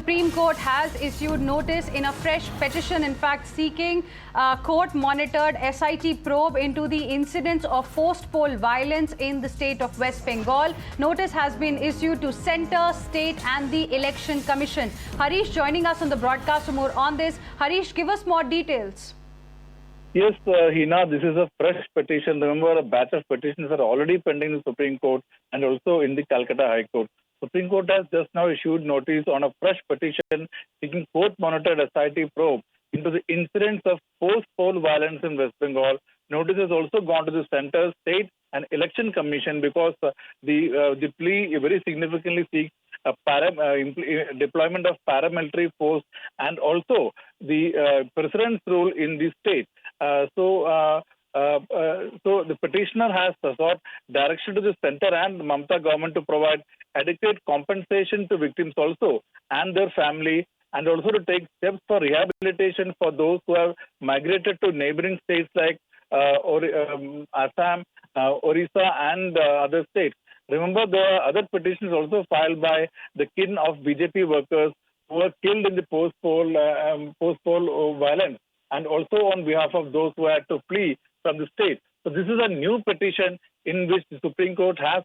Supreme Court has issued notice in a fresh petition, in fact, seeking court-monitored SIT probe into the incidents of post-poll violence in the state of West Bengal. Notice has been issued to Centre, State and the Election Commission. Harish joining us on the broadcast for more on this. Harish, give us more details. Yes, Hina, this is a fresh petition. Remember, a batch of petitions are already pending in the Supreme Court and also in the Calcutta High Court. Supreme Court has just now issued notice on a fresh petition seeking court-monitored SIT probe into the incidents of post-poll violence in West Bengal. Notice has also gone to the Centre, State and Election Commission because the plea very significantly seeks deployment of paramilitary force and also the precedence rule in the state. So the petitioner has sought direction to the centre and Mamata government to provide adequate compensation to victims also and their family, and also to take steps for rehabilitation for those who have migrated to neighboring states like Assam, Orissa and other states. Remember, the other petitions also filed by the kin of BJP workers who were killed in the post-poll violence, and also on behalf of those who had to flee from the state. So this is a new petition in which the Supreme Court has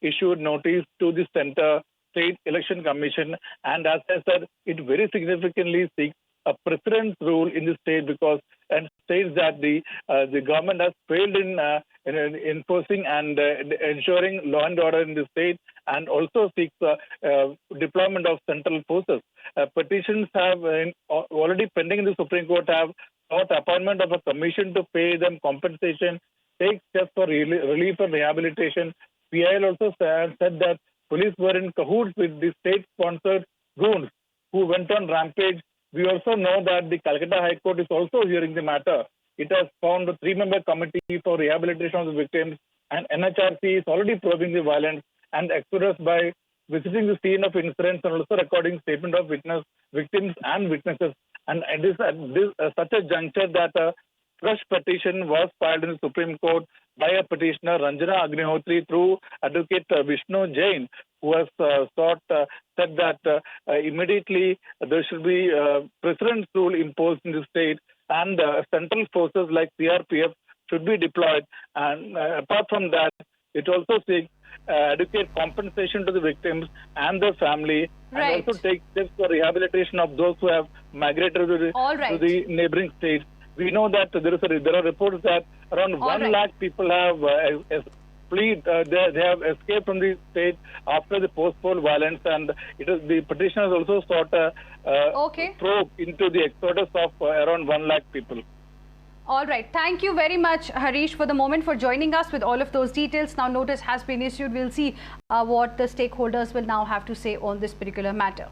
issued notice to the Centre, State Election Commission, and as I said, it very significantly seeks a precedence rule in the state because and states that the government has failed in enforcing and ensuring law and order in the state, and also seeks deployment of central forces. Petitions have already pending in the Supreme Court have sought appointment of a commission to pay them compensation, take steps for relief and rehabilitation. PIL also said that police were in cahoots with the state-sponsored goons who went on rampage. We also know that the Calcutta High Court is also hearing the matter. It has found a 3-member committee for rehabilitation of the victims, and NHRC is already probing the violence and exodus by visiting the scene of incidents and also recording statement of victims and witnesses. And it is at such a juncture that a fresh petition was filed in the Supreme Court by a petitioner, Ranjana Agnihotri, through Advocate Vishnu Jain, who has said that immediately there should be precedence rule imposed in the state, and central forces like CRPF should be deployed. And apart from that, it also seeks adequate compensation to the victims and their family, right, and also take steps for rehabilitation of those who have migrated to the neighboring states. We know that there are reports that around 1 lakh people have they have escaped from the state after the post-poll violence, and the petition has also sought a probe into the exodus of around 1 lakh people. All right. Thank you very much, Harish, for the moment, for joining us with all of those details. Now notice has been issued. We'll see what the stakeholders will now have to say on this particular matter.